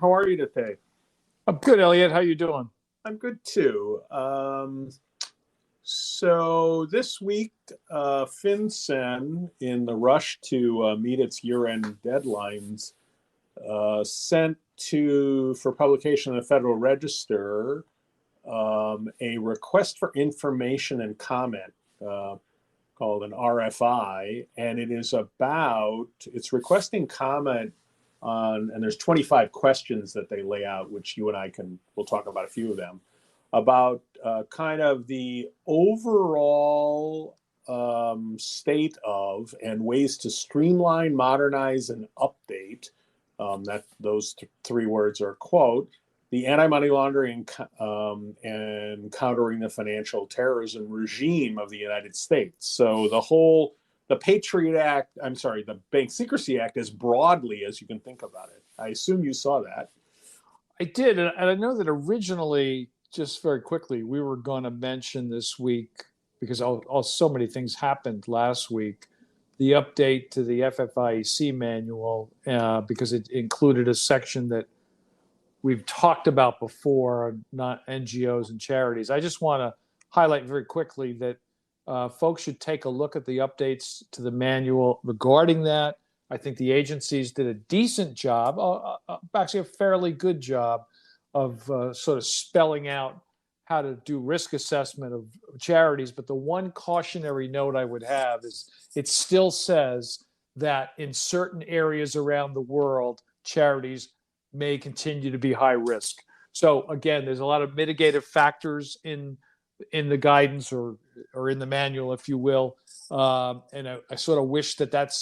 How are you today? I'm good, Elliot. How you doing? I'm good too. So this week, FinCEN, in the rush to meet its year-end deadlines, sent for publication in the Federal Register a request for information and comment called an RFI, and it's requesting comment on, and there's 25 questions that they lay out, which you and we'll talk about a few of them, about kind of the overall state of and ways to streamline, modernize, and update, those three words are quote, the anti-money laundering and countering the financial terrorism regime of the United States. So the Bank Secrecy Act as broadly as you can think about it. I assume you saw that. I did, and I know that originally, just very quickly, we were going to mention this week, because so many things happened last week, the update to the FFIEC manual, because it included a section that we've talked about before, not NGOs and charities. I just want to highlight very quickly that folks should take a look at the updates to the manual regarding that. I think the agencies did a decent job, actually a fairly good job, of sort of spelling out how to do risk assessment of charities. But the one cautionary note I would have is it still says that in certain areas around the world, charities may continue to be high risk. So again, there's a lot of mitigative factors in the guidance or in the manual, if you will. And I sort of wish that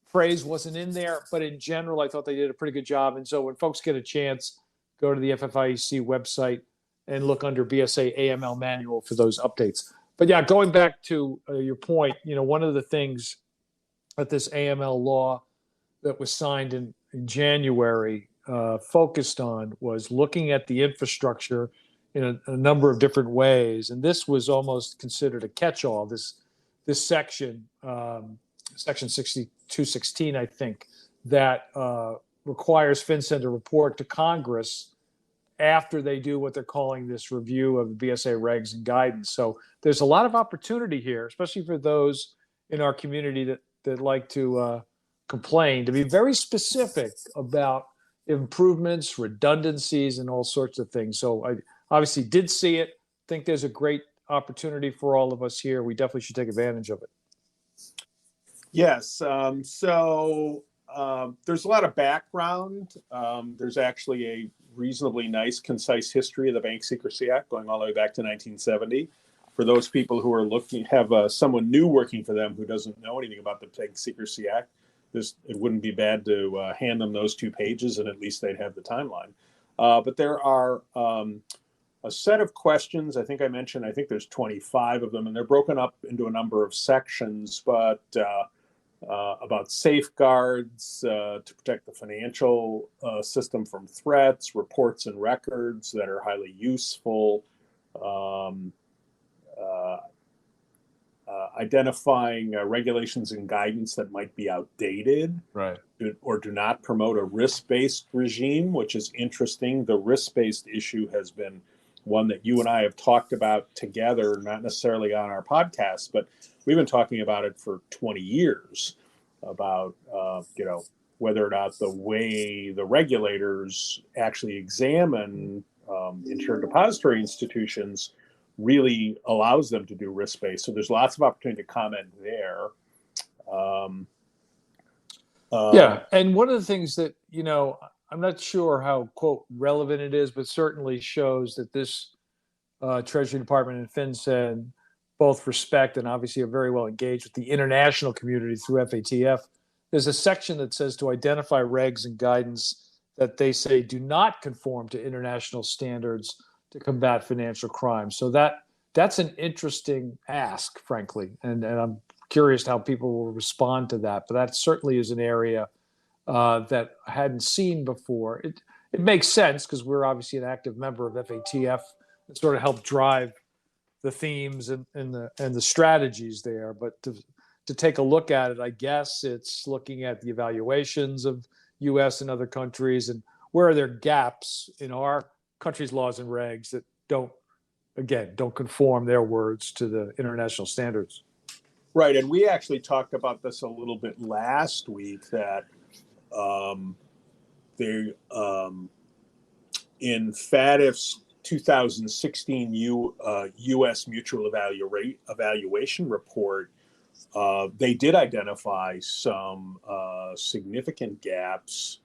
phrase wasn't in there, but in general, I thought they did a pretty good job. And so when folks get a chance, go to the FFIEC website and look under BSA AML manual for those updates. But yeah, going back to your point, one of the things that this AML law that was signed in January focused on was looking at the infrastructure in a number of different ways. And this was almost considered a catch-all, this section, Section 6216, I think, that requires FinCEN to report to Congress after they do what they're calling this review of the BSA regs and guidance. So there's a lot of opportunity here, especially for those in our community that like to complain, to be very specific about improvements, redundancies, and all sorts of things. So I obviously did see it. Think there's a great opportunity for all of us here. We definitely should take advantage of it. Yes. So there's a lot of background. There's actually a reasonably nice, concise history of the Bank Secrecy Act going all the way back to 1970. For those people who are have someone new working for them who doesn't know anything about the Bank Secrecy Act, it wouldn't be bad to hand them those 2 pages, and at least they'd have the timeline. But there are a set of questions. I think there's 25 of them, and they're broken up into a number of sections, but about safeguards to protect the financial system from threats, reports and records that are highly useful, identifying regulations and guidance that might be outdated, right, or do not promote a risk-based regime, which is interesting. The risk-based issue has been one that you and I have talked about together, not necessarily on our podcast, but we've been talking about it for 20 years, about whether or not the way the regulators actually examine insured depository institutions really allows them to do risk-based. So there's lots of opportunity to comment there. Yeah, and one of the things that, I'm not sure how, quote, relevant it is, but certainly shows that this Treasury Department and FinCEN both respect and obviously are very well engaged with the international community through FATF. There's a section that says to identify regs and guidance that they say do not conform to international standards to combat financial crime. So that's an interesting ask, frankly, and I'm curious how people will respond to that. But that certainly is an area that I hadn't seen before. It makes sense because we're obviously an active member of FATF and sort of help drive the themes and the strategies there. But to take a look at it, I guess it's looking at the evaluations of U.S. and other countries and where are there gaps in our country's laws and regs that don't conform their words to the international standards. Right, and we actually talked about this a little bit last week, that in FATF's 2016 U.S. Mutual Evaluation Report, they did identify some significant gaps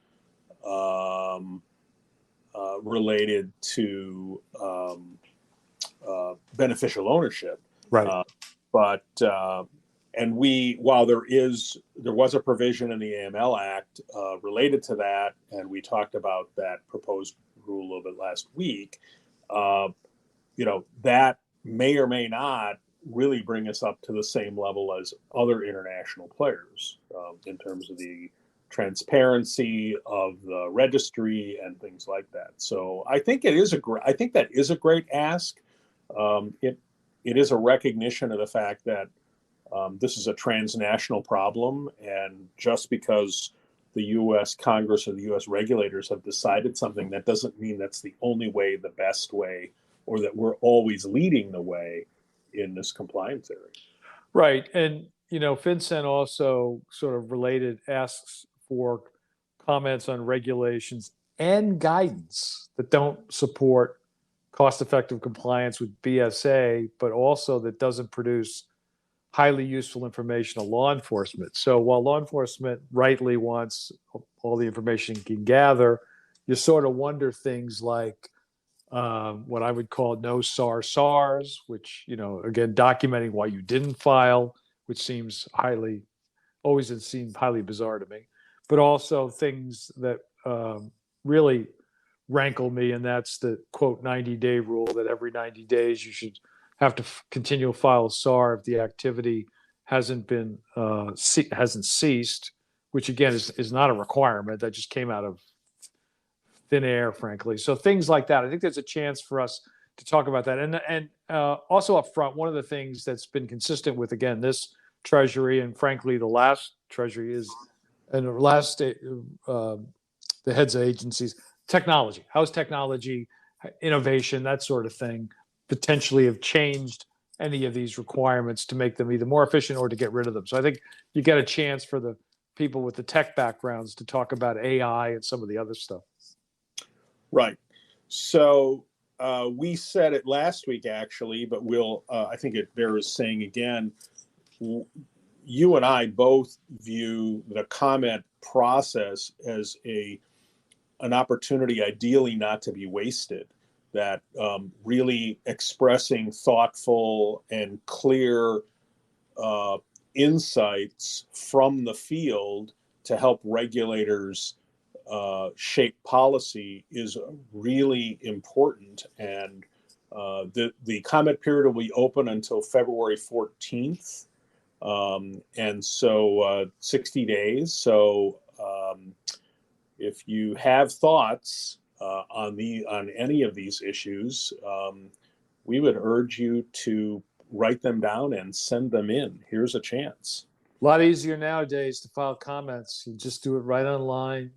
related to beneficial ownership. Right. And while there was a provision in the AML Act related to that, and we talked about that proposed rule a little bit last week, that may or may not really bring us up to the same level as other international players in terms of the transparency of the registry and things like that. So I think that is a great ask. It is a recognition of the fact that this is a transnational problem, and just because the U.S. Congress or the U.S. regulators have decided something, that doesn't mean that's the only way, the best way, or that we're always leading the way in this compliance area. Right. And, FinCEN also sort of related asks for comments on regulations and guidance that don't support cost-effective compliance with BSA, but also that doesn't produce highly useful information to law enforcement. So while law enforcement rightly wants all the information it can gather, you sort of wonder things like what I would call no SARS, which, again, documenting why you didn't file, which seems highly bizarre to me, but also things that really rankle me, and that's the quote 90-day rule, that every 90 days you should have to continue to file a SAR if the activity hasn't ceased, which again is not a requirement. That just came out of thin air, frankly. So things like that. I think there's a chance for us to talk about that. And also up front, one of the things that's been consistent with, again, this Treasury and frankly the last Treasury the heads of agencies, technology. How's technology, innovation, that sort of thing, potentially have changed any of these requirements to make them either more efficient or to get rid of them. So I think you get a chance for the people with the tech backgrounds to talk about AI and some of the other stuff. Right. So we said it last week, actually, but I think it bears saying again. You and I both view the comment process as an opportunity, ideally not to be wasted. That really expressing thoughtful and clear insights from the field to help regulators shape policy is really important. And the comment period will be open until February 14th. And so 60 days. So if you have thoughts on any of these issues, we would urge you to write them down and send them in. Here's a chance. A lot easier nowadays to file comments. You just do it right online.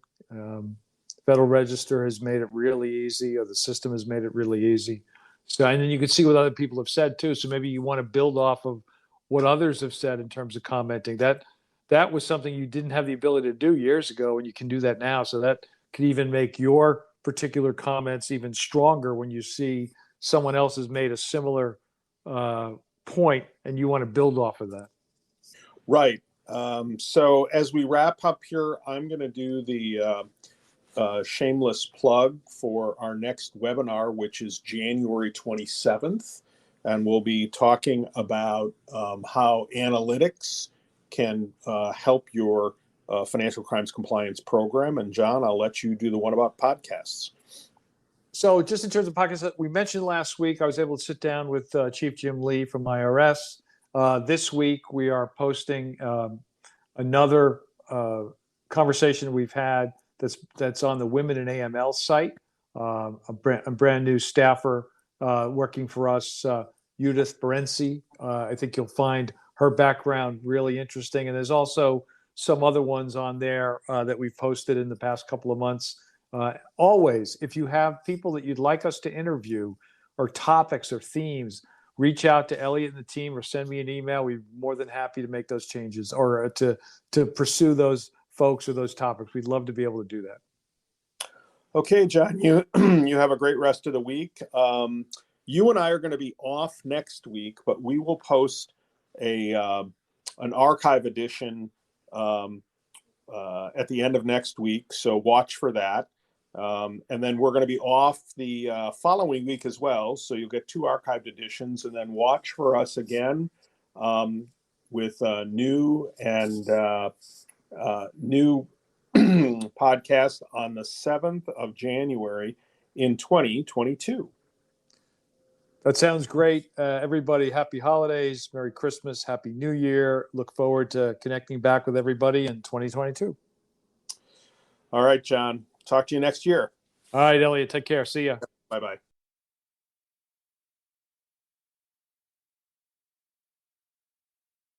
Federal Register has made it really easy, or the system has made it really easy. So, and then you can see what other people have said too. So maybe you want to build off of what others have said in terms of commenting. That was something you didn't have the ability to do years ago, and you can do that now. So that could even make your particular comments even stronger when you see someone else has made a similar point and you want to build off of that. Right. So as we wrap up here, I'm going to do the shameless plug for our next webinar, which is January 27th. And we'll be talking about how analytics can help your financial crimes compliance program. And John, I'll let you do the one about podcasts. So just in terms of podcasts, we mentioned last week, I was able to sit down with Chief Jim Lee from IRS. This week, we are posting another conversation we've had that's on the Women in AML site. A brand new staffer working for us, Judith Berenci. I think you'll find her background really interesting. And there's also some other ones on there that we've posted in the past couple of months Always, if you have people that you'd like us to interview or topics or themes, reach out to Elliot and the team or send me an email. We're more than happy to make those changes or to pursue those folks or those topics. We'd love to be able to do that. Okay, John, you you have a great rest of the week. You and I are going to be off next week, but we will post an archive edition at the end of next week. So watch for that. And then we're going to be off the following week as well. So you'll get 2 archived editions, and then watch for us again with new podcast on the 7th of January in 2022. That sounds great. Everybody, happy holidays, Merry Christmas, Happy New Year. Look forward to connecting back with everybody in 2022. All right, John. Talk to you next year. All right, Elliot. Take care. See ya. Bye-bye.